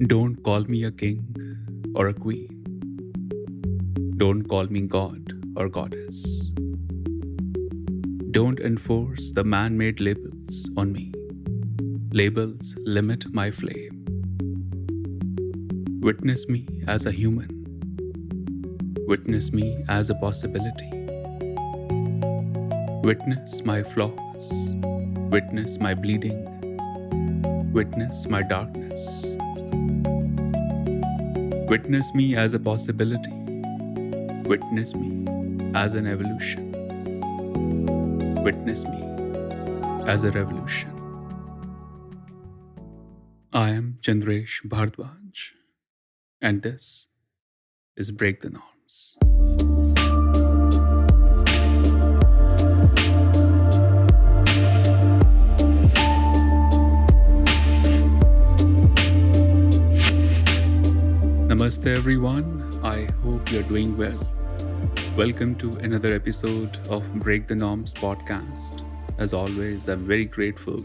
Don't call me a king or a queen. Don't call me God or goddess. Don't enforce the man made labels on me. Labels limit my flame. Witness me as a human. Witness me as a possibility. Witness my flaws. Witness my bleeding. Witness my darkness. Witness me as a possibility. Witness me as an evolution. Witness me as a revolution. I am Chandresh Bhardwaj, and this is Break the Norms. Namaste everyone, I hope you're doing well. Welcome to another episode of Break the Norms podcast. As always, I'm very grateful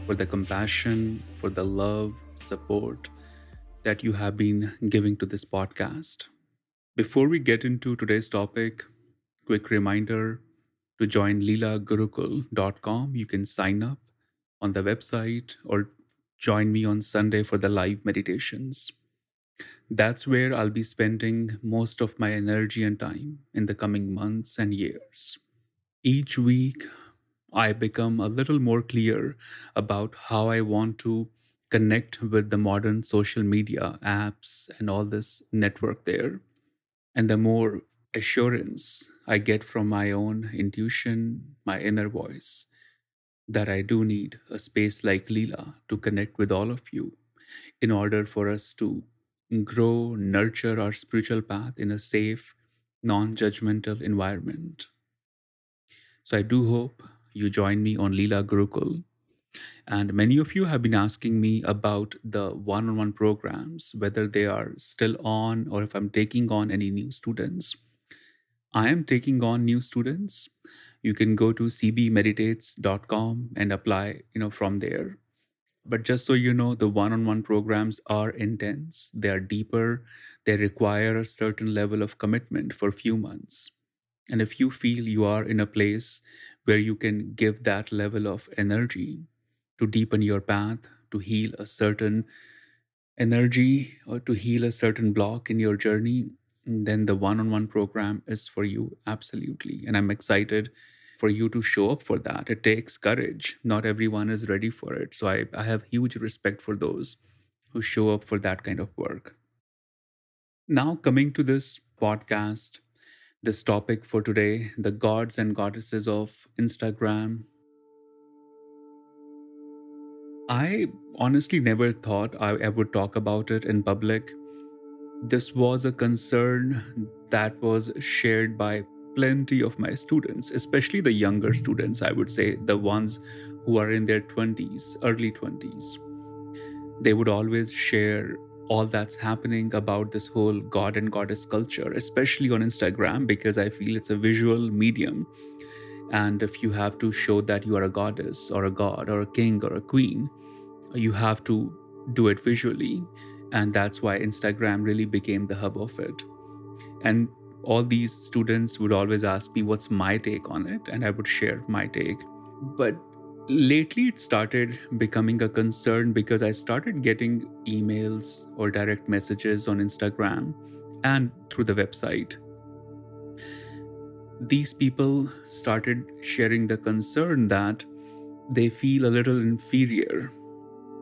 for the compassion, for the love, support that you have been giving to this podcast. Before we get into today's topic, quick reminder to join leelagurukul.com. You can sign up on the website or join me on Sunday for the live meditations. That's where I'll be spending most of my energy and time in the coming months and years. Each week, I become a little more clear about how I want to connect with the modern social media apps and all this network there. And the more assurance I get from my own intuition, my inner voice, that I do need a space like Leela to connect with all of you in order for us to grow, nurture our spiritual path in a safe, non judgmental environment. So I do hope you join me on Leela Gurukul. And many of you have been asking me about the one on one programs, whether they are still on or if I'm taking on any new students. I am taking on new students. You can go to cbmeditates.com and apply, from there. But just so you know, the one-on-one programs are intense. They are deeper. They require a certain level of commitment for a few months. And if you feel you are in a place where you can give that level of energy to deepen your path, to heal a certain energy or to heal a certain block in your journey, then the one-on-one program is for you, absolutely. And I'm excited for you to show up for that. It takes courage. Not everyone is ready for it. So I have huge respect for those who show up for that kind of work. Now, coming to this podcast, this topic for today, the gods and goddesses of Instagram. I honestly never thought I would talk about it in public. This was a concern that was shared by plenty of my students, especially the younger students, I would say, the ones who are in their 20s, early 20s. They would always share all that's happening about this whole god and goddess culture, especially on Instagram, because I feel it's a visual medium. And if you have to show that you are a goddess or a god or a king or a queen, you have to do it visually. And that's why Instagram really became the hub of it. And all these students would always ask me what's my take on it, and I would share my take. But lately it started becoming a concern because I started getting emails or direct messages on Instagram and through the website. These people started sharing the concern that they feel a little inferior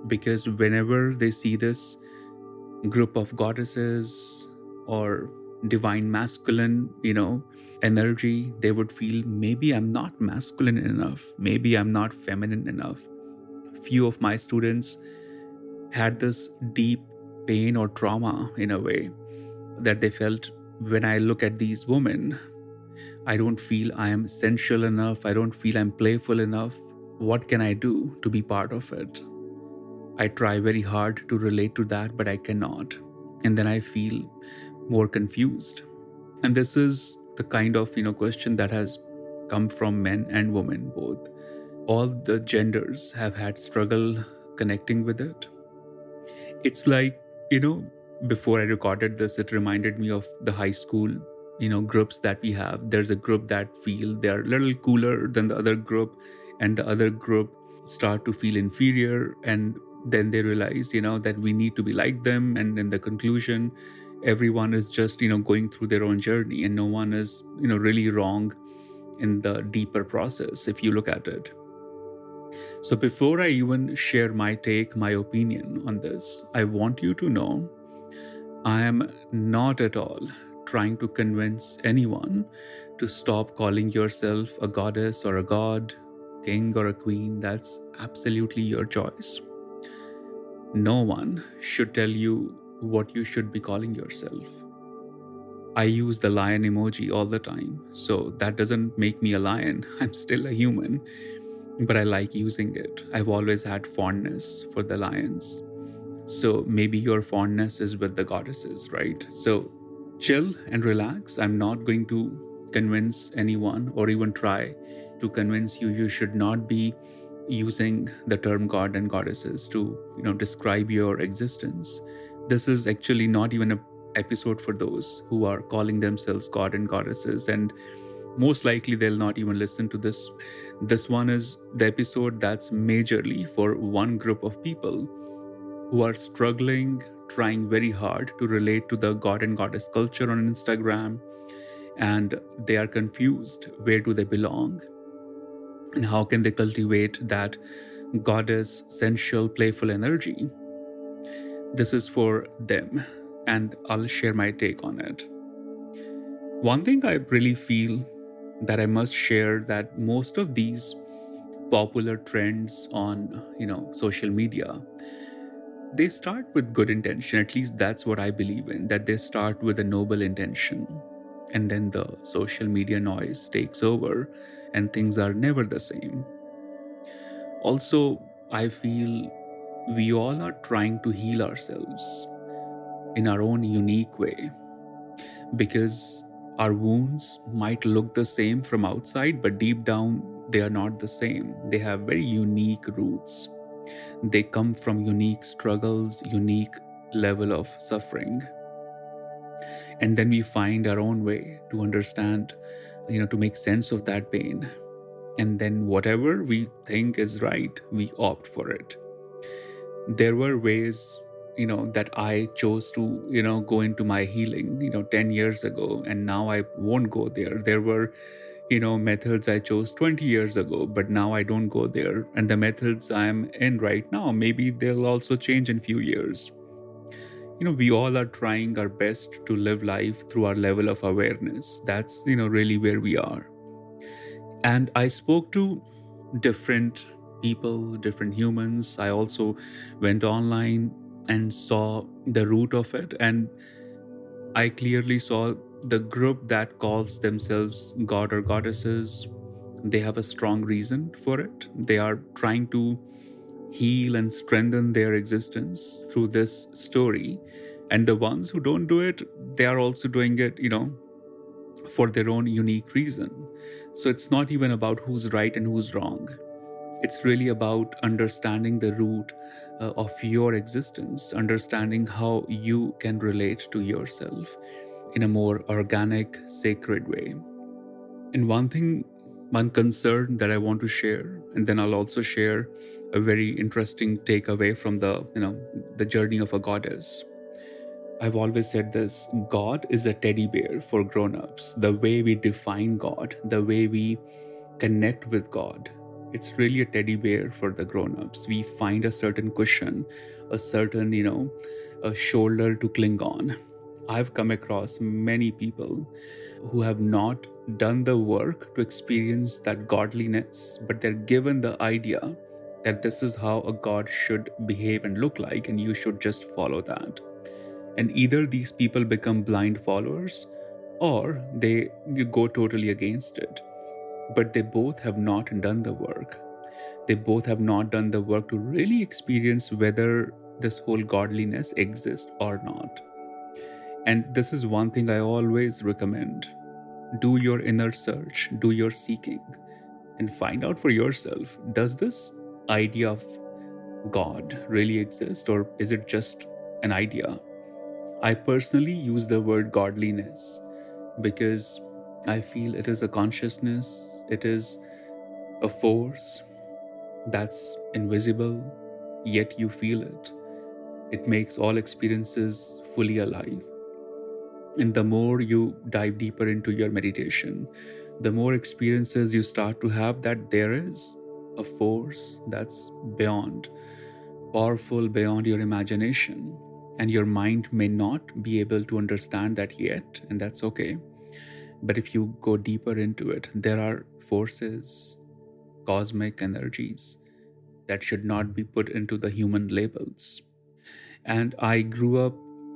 because whenever they see this group of goddesses or divine masculine, energy, they would feel maybe I'm not masculine enough, maybe I'm not feminine enough. Few of my students had this deep pain or trauma in a way that they felt, when I look at these women, I don't feel I am sensual enough, I don't feel I'm playful enough. What can I do to be part of it? I try very hard to relate to that, but I cannot. And then I feel more confused. And this is the kind of, question that has come from men and women both. All the genders have had struggle connecting with it. It's like You know, before I recorded this, it reminded me of the high school, groups that we have. There's a group that feel they are a little cooler than the other group, and the other group start to feel inferior, and then they realize, that we need to be like them. And in the conclusion, everyone is just, going through their own journey, and no one is, really wrong in the deeper process, if you look at it. So before I even share my take, my opinion on this, I want you to know I am not at all trying to convince anyone to stop calling yourself a goddess or a god, king or a queen. That's absolutely your choice. No one should tell you what you should be calling yourself. I use the lion emoji all the time, so that doesn't make me a lion. I'm still a human, but I like using it. I've always had fondness for the lions. So maybe your fondness is with the goddesses, right? So chill and relax. I'm not going to convince anyone or even try to convince you should not be using the term god and goddesses to, describe your existence. This is actually not even a episode for those who are calling themselves god and goddesses, and most likely they'll not even listen to this. This one is the episode that's majorly for one group of people who are struggling, trying very hard to relate to the god and goddess culture on Instagram, and they are confused. Where do they belong? And how can they cultivate that goddess, sensual, playful energy? This is for them, and I'll share my take on it. One thing I really feel that I must share, that most of these popular trends on, social media, they start with good intention. At least that's what I believe in, that they start with a noble intention, and then the social media noise takes over and things are never the same. Also, I feel we all are trying to heal ourselves in our own unique way, because our wounds might look the same from outside, but deep down they are not the same. They have very unique roots. They come from unique struggles, unique level of suffering. And then we find our own way to understand, to make sense of that pain. And then whatever we think is right, we opt for it. There were ways, that I chose to, go into my healing, 10 years ago, and now I won't go there. There were, methods I chose 20 years ago, but now I don't go there. And the methods I'm in right now, maybe they'll also change in few years. We all are trying our best to live life through our level of awareness. That's, really where we are. And I spoke to different people, different humans. I also went online and saw the root of it. And I clearly saw the group that calls themselves god or goddesses. They have a strong reason for it. They are trying to heal and strengthen their existence through this story. And the ones who don't do it, they are also doing it, for their own unique reason. So it's not even about who's right and who's wrong. It's really about understanding the root of your existence, understanding how you can relate to yourself in a more organic, sacred way. And one concern that I want to share, and then I'll also share a very interesting takeaway from the journey of a goddess. I've always said this: God is a teddy bear for grown-ups. The way we define God, the way we connect with God, it's really a teddy bear for the grown-ups. We find a certain cushion, a certain, a shoulder to cling on. I've come across many people who have not done the work to experience that godliness, but they're given the idea that this is how a god should behave and look like, and you should just follow that. And either these people become blind followers, or they go totally against it. But they both have not done the work. They both have not done the work to really experience whether this whole godliness exists or not. And this is one thing I always recommend. Do your inner search, do your seeking, and find out for yourself, does this idea of God really exist, or is it just an idea. I personally use the word godliness because I feel it is a consciousness, it is a force that's invisible, yet you feel it. It makes all experiences fully alive. And the more you dive deeper into your meditation, the more experiences you start to have that there is a force that's beyond, powerful beyond your imagination. And your mind may not be able to understand that yet, and that's okay. But if you go deeper into it, there are forces, cosmic energies that should not be put into the human labels. And I grew up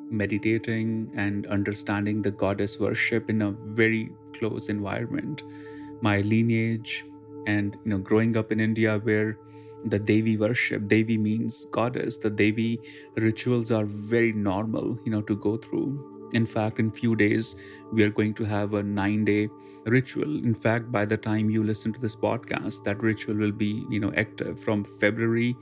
meditating and understanding the goddess worship in a very close environment. My lineage and growing up in India where the Devi worship, Devi means goddess, the Devi rituals are very normal, to go through. In fact, in few days, we are going to have a 9-day ritual. In fact, by the time you listen to this podcast, that ritual will be, active from February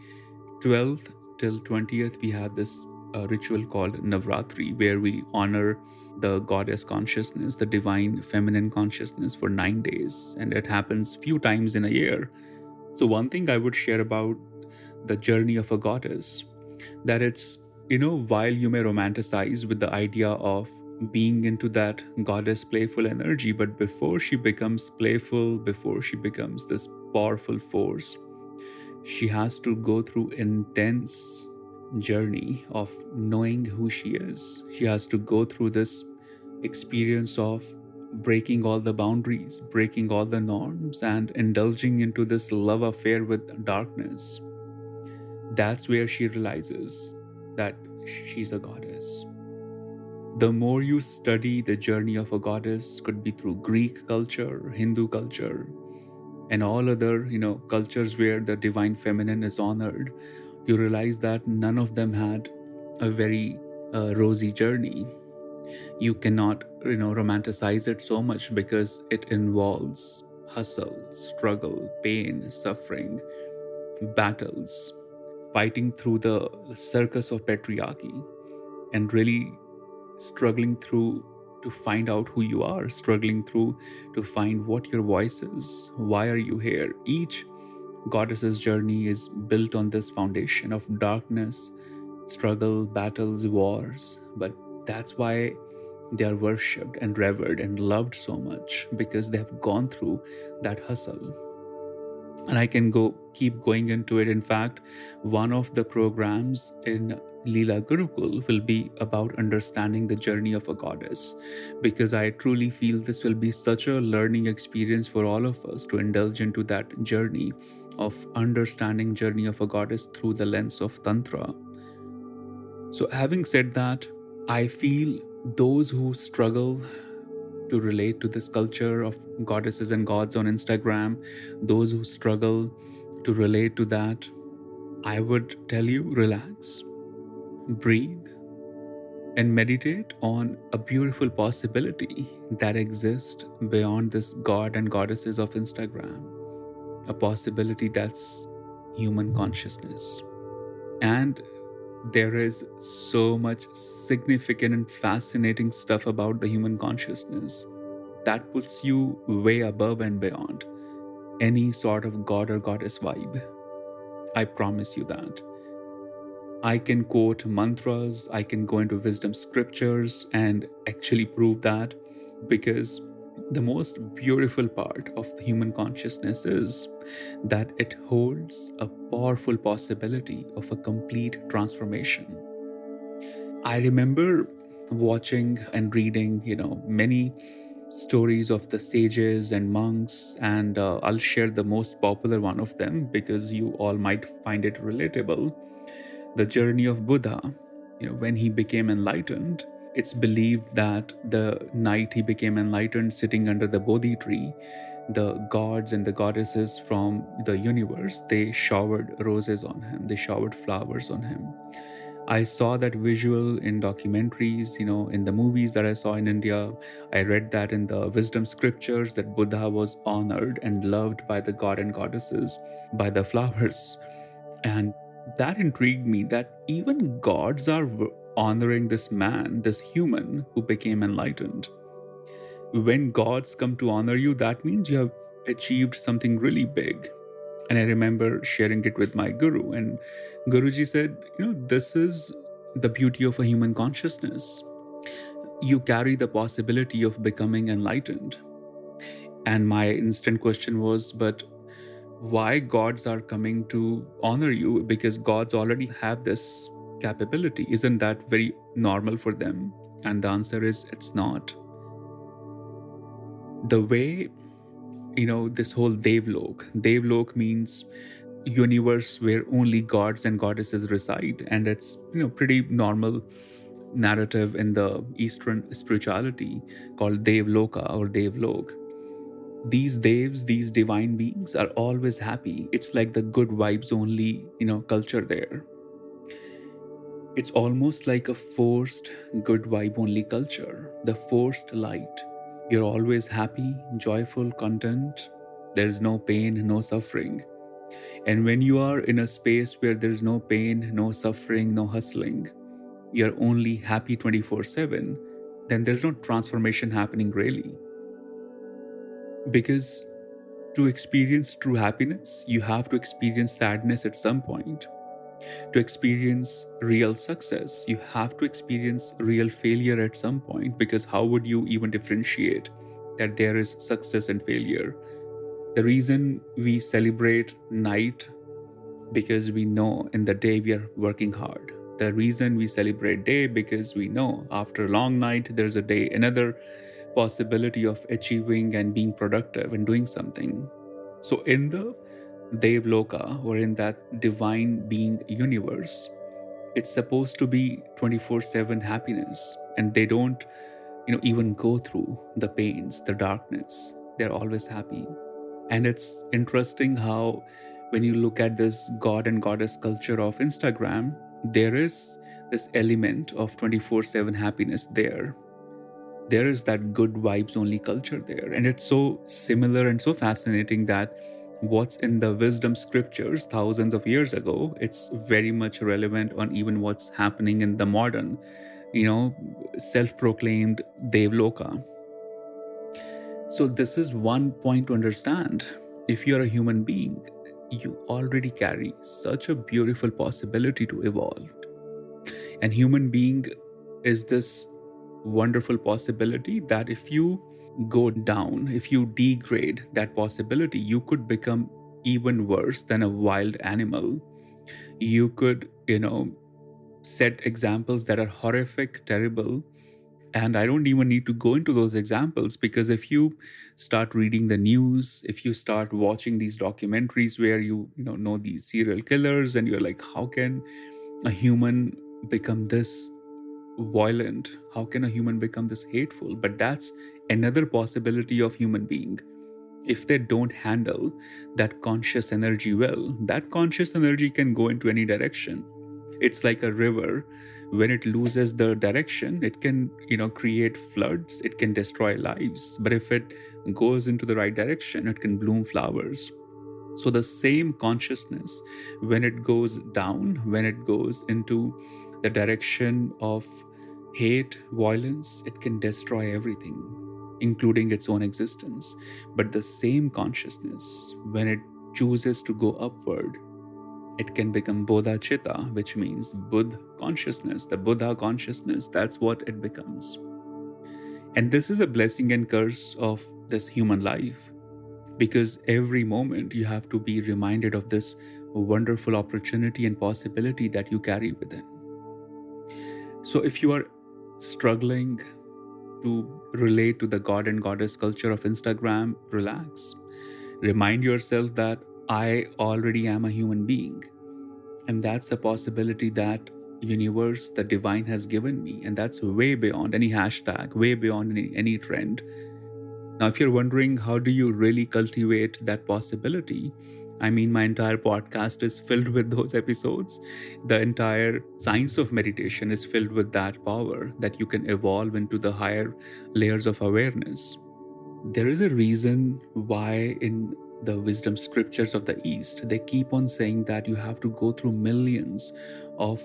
12th till 20th. We have this ritual called Navratri, where we honor the goddess consciousness, the divine feminine consciousness for 9 days, and it happens few times in a year. So one thing I would share about the journey of a goddess, that it's, while you may romanticize with the idea of being into that goddess playful energy, but before she becomes playful, before she becomes this powerful force, she has to go through intense journey of knowing who she is. She has to go through this experience of breaking all the boundaries, breaking all the norms, and indulging into this love affair with darkness. That's where she realizes that she's a goddess. The more you study the journey of a goddess, could be through Greek culture, Hindu culture, and all other cultures where the divine feminine is honored, you realize that none of them had a very rosy journey. You cannot romanticize it so much because it involves hustle, struggle, pain, suffering, battles, fighting through the circus of patriarchy, and really struggling through to find out who you are, struggling through to find what your voice is, why are you here. Each goddess's journey is built on this foundation of darkness, struggle, battles, wars. But that's why they are worshipped and revered and loved so much, because they have gone through that hustle. And I can go keep going into it. In fact, one of the programs in Leela Gurukul will be about understanding the journey of a goddess, because I truly feel this will be such a learning experience for all of us to indulge into that journey of understanding journey of a goddess through the lens of tantra. So having said that, I feel those who struggle to relate to this culture of goddesses and gods on Instagram, those who struggle to relate to that, I would tell you, relax, breathe, and meditate on a beautiful possibility that exists beyond this god and goddesses of Instagram. A possibility that's human consciousness. And there is so much significant and fascinating stuff about the human consciousness that puts you way above and beyond any sort of god or goddess vibe. I promise you that. I can quote mantras, I can go into wisdom scriptures and actually prove that, because the most beautiful part of the human consciousness is that it holds a powerful possibility of a complete transformation. I remember watching and reading, many stories of the sages and monks, and I'll share the most popular one of them because you all might find it relatable. The journey of Buddha, when he became enlightened. It's believed that the night he became enlightened, sitting under the Bodhi tree, the gods and the goddesses from the universe, they showered roses on him, they showered flowers on him. I saw that visual in documentaries, in the movies that I saw in India. I read that in the wisdom scriptures that Buddha was honored and loved by the god and goddesses, by the flowers. And That intrigued me, that even gods are honoring this man, this human who became enlightened. When gods come to honor you, that means you have achieved something really big. And I remember sharing it with my guru, and Guruji said, this is the beauty of a human consciousness. You carry the possibility of becoming enlightened. And my instant question was, but why gods are coming to honor you? Because gods already have this capability. Isn't that very normal for them? And the answer is, it's not. The way, this whole Devlok means universe where only gods and goddesses reside. And it's, pretty normal narrative in the Eastern spirituality called Devloka or Devlok. These devs, these divine beings are always happy. It's like the good vibes only, culture there. It's almost like a forced good vibe only culture, the forced light. You're always happy, joyful, content. There's no pain, no suffering. And when you are in a space where there's no pain, no suffering, no hustling, you're only happy 24/7, then there's no transformation happening really. Because to experience true happiness, you have to experience sadness at some point. To experience real success, you have to experience real failure at some point, because how would you even differentiate that there is success and failure? The reason we celebrate night, because we know in the day we are working hard. The reason we celebrate day, because we know after a long night there's a day, another possibility of achieving and being productive and doing something. So in the Devloka, or in that divine being universe, it's supposed to be 24/7 happiness, and they don't even go through the pains, the darkness. They're always happy. And it's interesting how when you look at this god and goddess culture of Instagram, there is this element of 24/7 happiness there. There is that good vibes only culture there. And it's so similar and so fascinating that what's in the wisdom scriptures thousands of years ago, it's very much relevant on even what's happening in the modern, self-proclaimed Devloka. So this is one point to understand. If you're a human being, you already carry such a beautiful possibility to evolve. And human being is this wonderful possibility that if you go down, if you degrade that possibility, you could become even worse than a wild animal. You could, set examples that are horrific, terrible. And I don't even need to go into those examples, because if you start reading the news, if you start watching these documentaries where you know these serial killers, and you're like, how can a human become this violent? How can a human become this hateful? But that's another possibility of human being. If they don't handle that conscious energy well, that conscious energy can go into any direction. It's like a river. When it loses the direction, it can create floods, it can destroy lives. But if it goes into the right direction, it can bloom flowers. So the same consciousness, when it goes down, when it goes into the direction of hate, violence, it can destroy everything, including its own existence. But the same consciousness, when it chooses to go upward, it can become Bodhicitta, which means Buddha consciousness, the Buddha consciousness. That's what it becomes. And this is a blessing and curse of this human life, because every moment you have to be reminded of this wonderful opportunity and possibility that you carry within. So if you are struggling to relate to the god and goddess culture of Instagram, relax. Remind yourself that I already am a human being. And that's a possibility that universe, the divine, has given me. And that's way beyond any hashtag, way beyond any trend. Now, if you're wondering how do you really cultivate that possibility, I mean, my entire podcast is filled with those episodes. The entire science of meditation is filled with that power, that you can evolve into the higher layers of awareness. There is a reason why in the wisdom scriptures of the East, they keep on saying that you have to go through millions of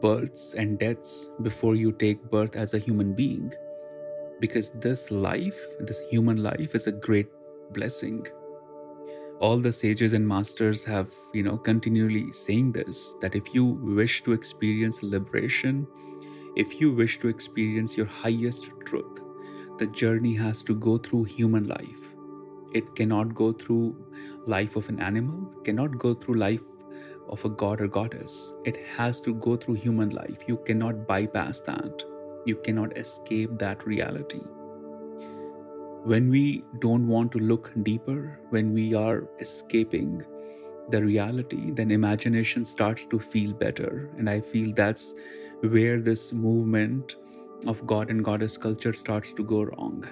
births and deaths before you take birth as a human being, because this life, this human life, is a great blessing. All the sages and masters have continually saying this, that if you wish to experience liberation, if you wish to experience your highest truth, the journey has to go through human life. It cannot go through life of an animal, cannot go through life of a god or goddess. It has to go through human life. You cannot bypass that. You cannot escape that reality. When we don't want to look deeper, when we are escaping the reality, then imagination starts to feel better. And I feel that's where this movement of god and goddess culture starts to go wrong.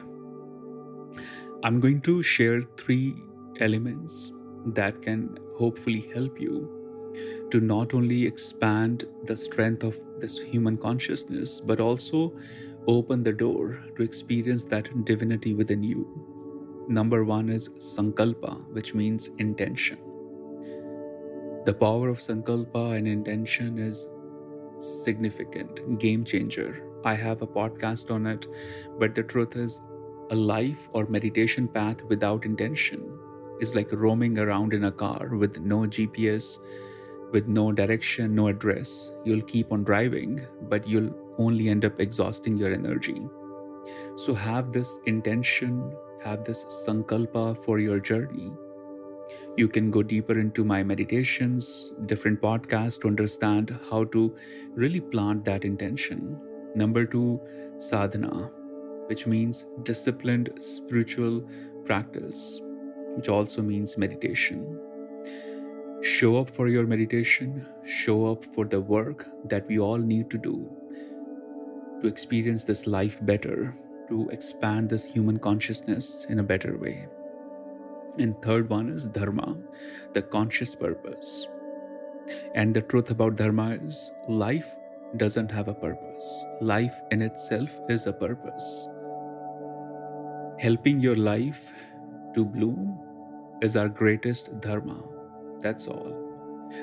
I'm going to share 3 elements that can hopefully help you to not only expand the strength of this human consciousness, but also open the door to experience that divinity within you. Number 1 is sankalpa, which means intention. The power of sankalpa and intention is significant, game changer. I have a podcast on it, but the truth is, a life or meditation path without intention is like roaming around in a car with no GPS, with no direction, no address. You'll keep on driving, but you'll only end up exhausting your energy. So have this intention, have this sankalpa for your journey. You can go deeper into my meditations, different podcasts to understand how to really plant that intention. Number 2, sadhana, which means disciplined spiritual practice, which also means meditation. Show up for your meditation, show up for the work that we all need to do to experience this life better, to expand this human consciousness in a better way. And third one is dharma, the conscious purpose. And the truth about dharma is life doesn't have a purpose. Life in itself is a purpose. Helping your life to bloom is our greatest dharma. That's all.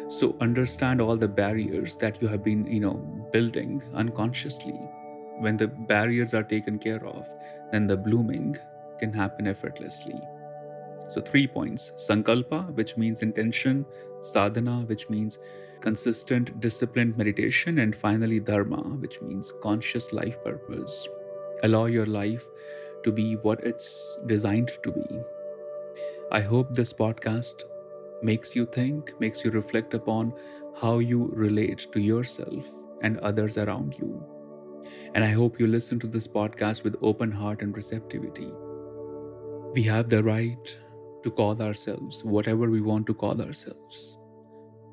So understand all the barriers that you have been, building unconsciously. When the barriers are taken care of, then the blooming can happen effortlessly. So 3 points: sankalpa, which means intention; sadhana, which means consistent, disciplined meditation; and finally dharma, which means conscious life purpose. Allow your life to be what it's designed to be. I hope this podcast makes you think, makes you reflect upon how you relate to yourself and others around you. And I hope you listen to this podcast with open heart and receptivity. We have the right to call ourselves whatever we want to call ourselves: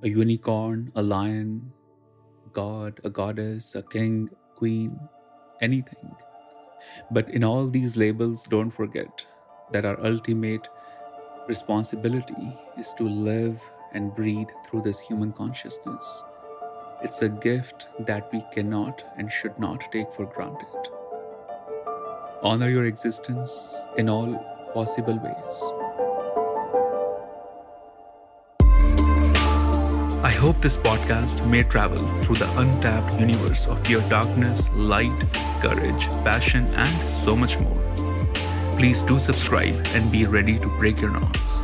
a unicorn, a lion, god, a goddess, a king, queen, anything. But in all these labels, don't forget that our ultimate responsibility is to live and breathe through this human consciousness. It's a gift that we cannot and should not take for granted. Honor your existence in all possible ways. I hope this podcast may travel through the untapped universe of your darkness, light, courage, passion, and so much more. Please do subscribe and be ready to break your norms.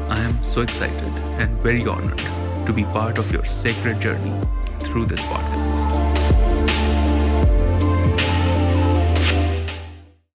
I am so excited and very honored to be part of your sacred journey through this podcast.